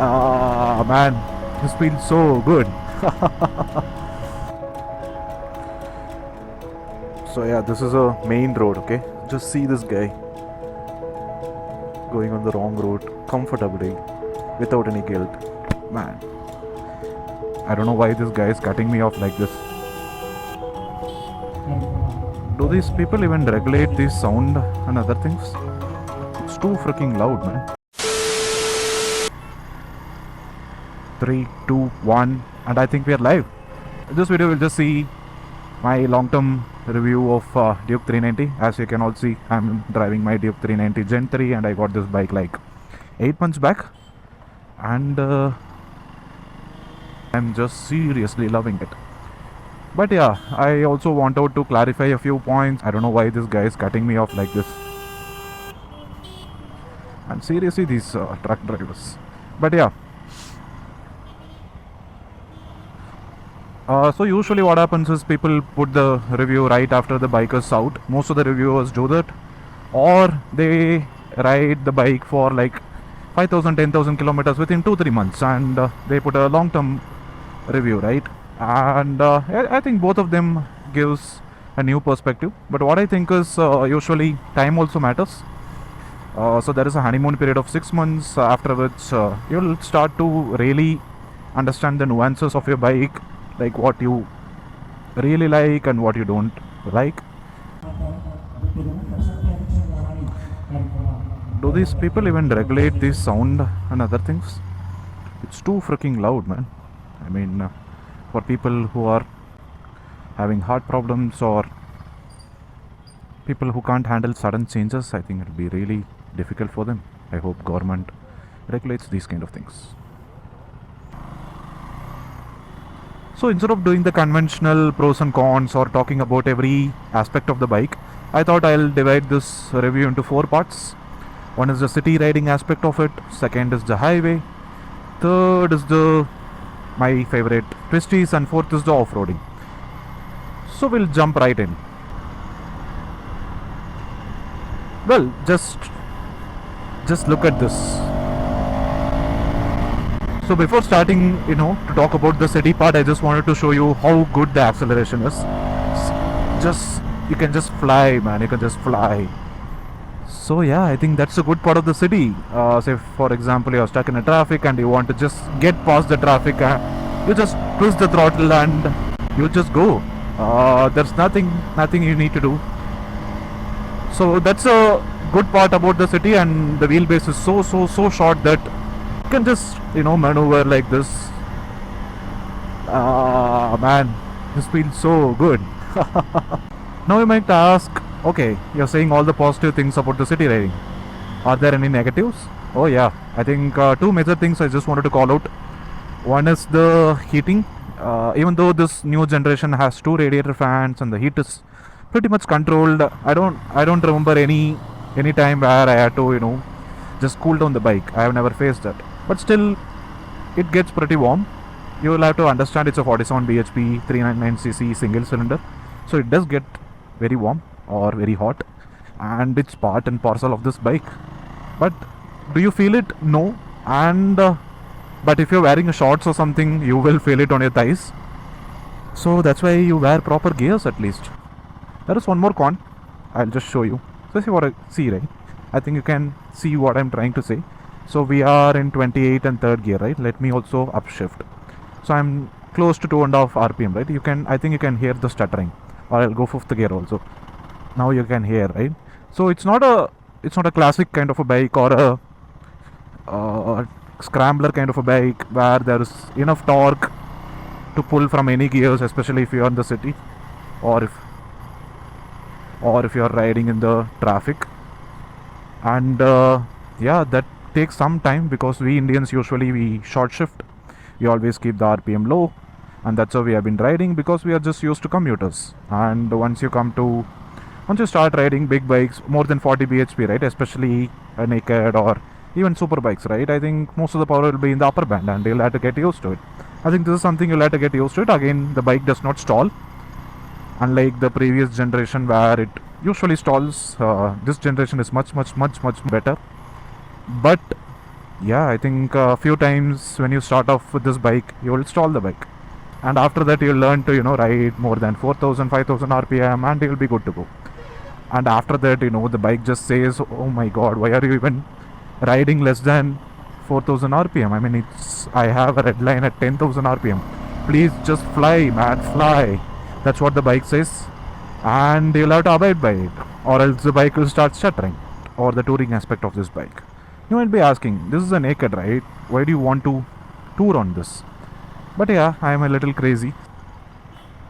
Ah, man, this feels so good. So yeah, this is a main road, okay? Just see this guy going on the wrong road comfortably without any guilt. Man, I don't know why this guy is cutting me off like this. Do these people even regulate this sound and other things? It's too freaking loud, man. 3, 2, 1, and I think we are live. In this video, we'll just see my long-term review of Duke 390. As you can all see, I'm driving my Duke 390 Gen 3, and I got this bike like 8 months back, and I'm just seriously loving it. But yeah, I also wanted to clarify a few points. I don't know why this guy is cutting me off like this. And seriously, these truck drivers. But yeah. So usually what happens is people put the review right after the bike is out. Most of the reviewers do that. Or they ride the bike for like 5,000, 10,000 kilometers within 2-3 months. And they put a long-term review, right? And I think both of them gives a new perspective. But what I think is usually time also matters. So there is a honeymoon period of 6 months, after which you'll start to really understand the nuances of your bike, like what you really like and what you don't like. Do these people even regulate this sound and other things? It's too freaking loud, man. I mean, for people who are having heart problems or people who can't handle sudden changes, I think it'll be really difficult for them. I hope government regulates these kind of things. So instead of doing the conventional pros and cons or talking about every aspect of the bike, I thought I'll divide this review into 4 parts. One is the city riding aspect of it, second is the highway, third is my favorite Twisties, and fourth is the off-roading. So we'll jump right in. Well, just look at this. So before starting, to talk about the city part, I just wanted to show you how good the acceleration is. You can just fly, man. You can just fly. So yeah, I think that's a good part of the city. Say for example, you're stuck in a traffic and you want to just get past the traffic. You just twist the throttle and you just go. There's nothing you need to do. So that's a good part about the city, and the wheelbase is so short that you can just maneuver like this. Man, this feels so good. Now you might ask, okay, you're saying all the positive things about the city riding. Are there any negatives? Oh yeah, I think 2 major things I just wanted to call out. One is the heating. Even though this new generation has 2 radiator fans and the heat is pretty much controlled, I don't remember any time where I had to just cool down the bike. I have never faced that. But still, it gets pretty warm. You will have to understand it's a 47 bhp 399cc single cylinder, so it does get very warm or very hot, and it's part and parcel of this bike. But do you feel it? No. And but if you're wearing a shorts or something, you will feel it on your thighs. So that's why you wear proper gears at least. There is one more con. I'll just show you. So see, right? I think you can see what I'm trying to say. So we are in 28 and 3rd gear, right? Let me also upshift. So I'm close to 2.5 RPM, right? I think you can hear the stuttering. Or I'll go 5th gear also. Now you can hear, right? So it's not a classic kind of a bike or a scrambler kind of a bike where there is enough torque to pull from any gears, especially if you're in the city or if you're riding in the traffic. And yeah, that takes some time because we Indians we short shift. We always keep the RPM low, and that's how we have been riding because we are just used to commuters. And once you start riding big bikes more than 40 bhp, right, especially a naked or even super bikes, right, I think most of the power will be in the upper band and you'll have to get used to it. I think this is something you'll have to get used to it. Again, the bike does not stall, unlike the previous generation where it usually stalls. This generation is much better. But Yeah, I think a few times when you start off with this bike, you will stall the bike. And after that, you'll learn to, ride more than 4,000, 5,000 RPM and you'll be good to go. And after that, the bike just says, oh my god, why are you even riding less than 4,000 RPM? I mean, I have a red line at 10,000 RPM. Please just fly, man, fly. That's what the bike says. And you'll have to abide by it, or else the bike will start stuttering. Or the touring aspect of this bike. You might be asking, this is a naked ride, why do you want to tour on this? But yeah, I am a little crazy.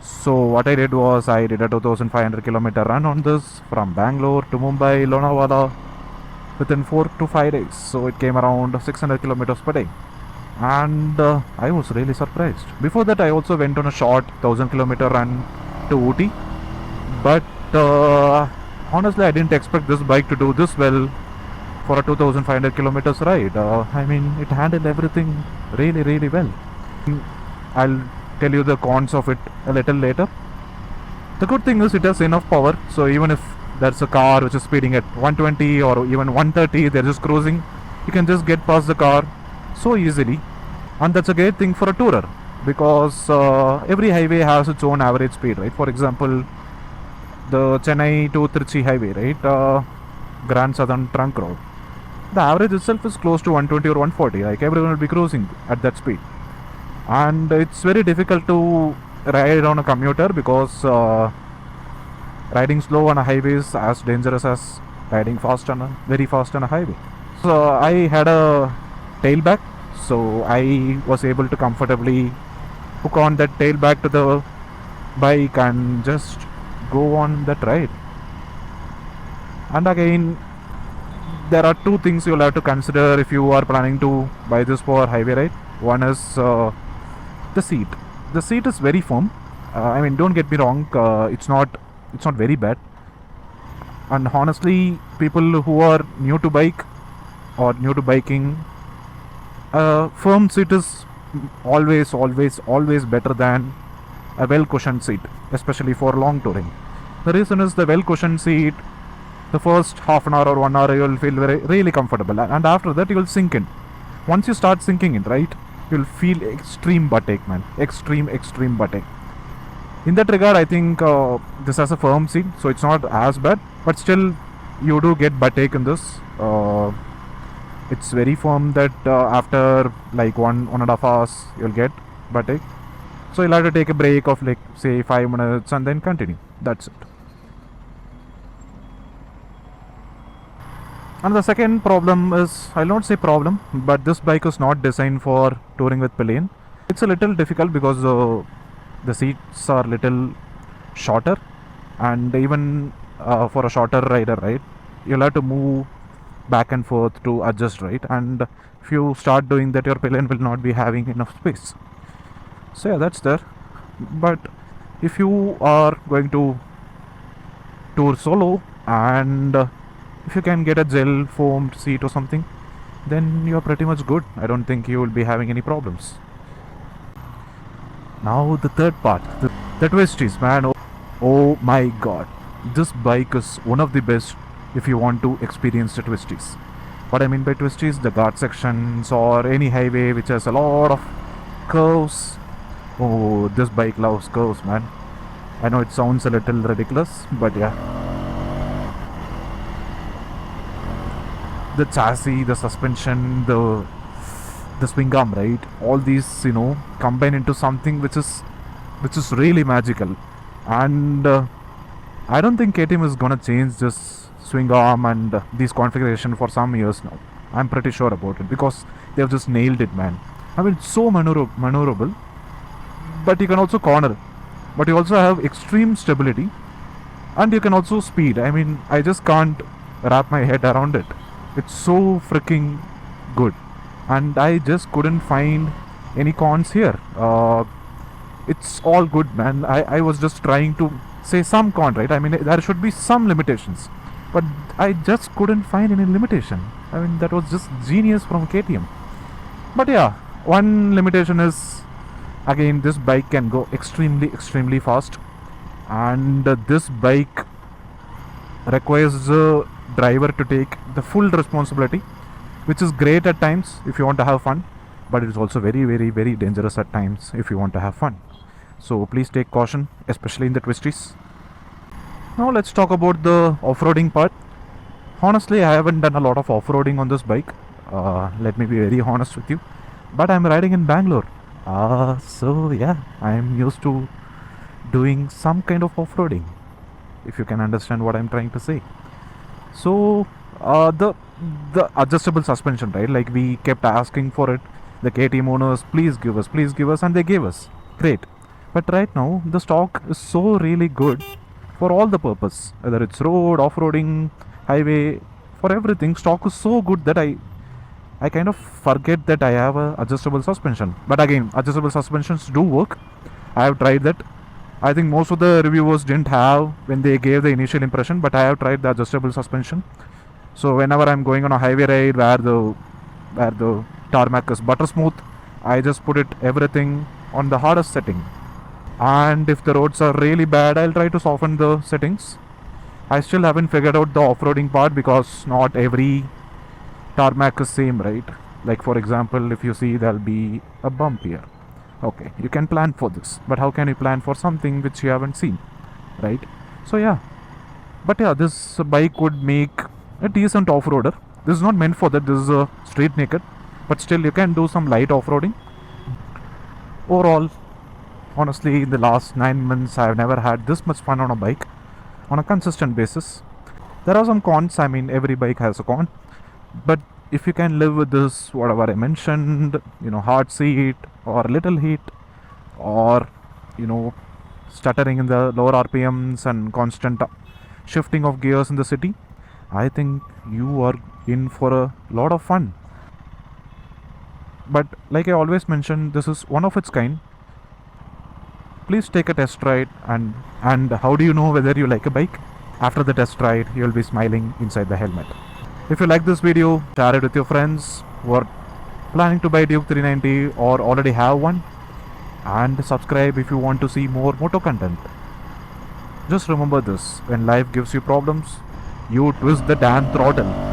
So what I did was I did a 2500 kilometer run on this from Bangalore to Mumbai, Lonavala within 4 to 5 days. So it came around 600 kilometers per day. And I was really surprised. Before that, I also went on a short 1000 kilometer run to Ooty. But honestly, I didn't expect this bike to do this well for a 2500 kilometers ride. I mean, it handled everything really, really well. I'll tell you the cons of it a little later. The good thing is it has enough power, so even if there's a car which is speeding at 120 or even 130, they're just cruising, you can just get past the car so easily. And that's a great thing for a tourer, because every highway has its own average speed, right? For example, the Chennai to Trichy highway, right? Grand Southern Trunk Road. The average itself is close to 120 or 140, like everyone will be cruising at that speed. And it's very difficult to ride on a commuter, because riding slow on a highway is as dangerous as riding very fast on a highway. So I had a tailback, so I was able to comfortably hook on that tailback to the bike and just go on that ride. And again, there are two things you'll have to consider if you are planning to buy this for highway ride. One is the seat. The seat is very firm. I mean, don't get me wrong. It's not very bad. And honestly, people who are new to bike or new to biking, firm seat is always better than a well cushioned seat, especially for long touring. The reason is the well cushioned seat. The first half an hour or 1 hour, you will feel really comfortable, and after that, you will sink in. Once you start sinking in, right, you'll feel extreme buttache, man. Extreme buttache. In that regard, I think this has a firm seat, so it's not as bad. But still, you do get buttache in this. It's very firm that after like 1.5 hours, you'll get buttache. So you'll have to take a break of like say 5 minutes and then continue. That's it. And the second problem is, I'll not say problem, but this bike is not designed for touring with pillion. It's a little difficult because the seats are little shorter, and even for a shorter rider, right, you'll have to move back and forth to adjust, right? And if you start doing that, your pillion will not be having enough space. So yeah, that's there. But if you are going to tour solo, and if you can get a gel foamed seat or something, then you're pretty much good. I don't think you will be having any problems. Now the third part, the Twisties, man. Oh my god, this bike is one of the best if you want to experience the Twisties. What I mean by Twisties, the guard sections or any highway which has a lot of curves. Oh, this bike loves curves, man. I know it sounds a little ridiculous, but yeah. The chassis, the suspension, the swing arm, right? All these, combine into something which is really magical. And I don't think KTM is gonna change this swing arm and these configuration for some years now. I'm pretty sure about it, because they've just nailed it, man. I mean, it's so maneuverable, but you can also corner, but you also have extreme stability, and you can also speed. I mean, I just can't wrap my head around it. It's so freaking good, and I just couldn't find any cons here. It's all good, man. I was just trying to say some con, right? I mean, there should be some limitations, but I just couldn't find any limitation. I mean, that was just genius from KTM. But yeah, one limitation is, again, this bike can go extremely fast, and this bike requires the driver to take the full responsibility which is great at times if you want to have fun, but it's also very, very, very dangerous at times if you want to have fun. So please take caution, especially in the twisties. Now let's talk about the off-roading part. Honestly, I haven't done a lot of off-roading on this bike. Let me be very honest with you. But I'm riding in Bangalore. So yeah, I'm used to doing some kind of off-roading, if you can understand what I'm trying to say. So the adjustable suspension, right? Like we kept asking for it. The KTM owners, please give us, and they gave us. Great. But right now the stock is so really good for all the purpose, whether it's road, off-roading, highway, for everything. Stock is so good that I kind of forget that I have a adjustable suspension. But again, adjustable suspensions do work. I have tried that. I think most of the reviewers didn't have when they gave the initial impression, but I have tried the adjustable suspension. So whenever I'm going on a highway ride where the tarmac is butter smooth, I just put it everything on the hardest setting. And if the roads are really bad, I'll try to soften the settings. I still haven't figured out the off-roading part because not every tarmac is same, right? Like for example, if you see there'll be a bump here. Okay, you can plan for this, but how can you plan for something which you haven't seen, right? So yeah, but yeah, this bike would make a decent off-roader. This is not meant for that. This is a street naked, but still you can do some light off-roading. Overall, honestly, in the last 9 months, I've never had this much fun on a bike on a consistent basis. There are some cons. I mean, every bike has a con, but if you can live with this, whatever I mentioned, hard seat or little heat, or stuttering in the lower RPMs and constant shifting of gears in the city, I think you are in for a lot of fun. But like I always mention, this is one of its kind. Please take a test ride, and how do you know whether you like a bike? After the test ride, you'll be smiling inside the helmet. If you like this video, share it with your friends who are planning to buy Duke 390 or already have one, and subscribe if you want to see more moto content. Just remember this: when life gives you problems, you twist the damn throttle.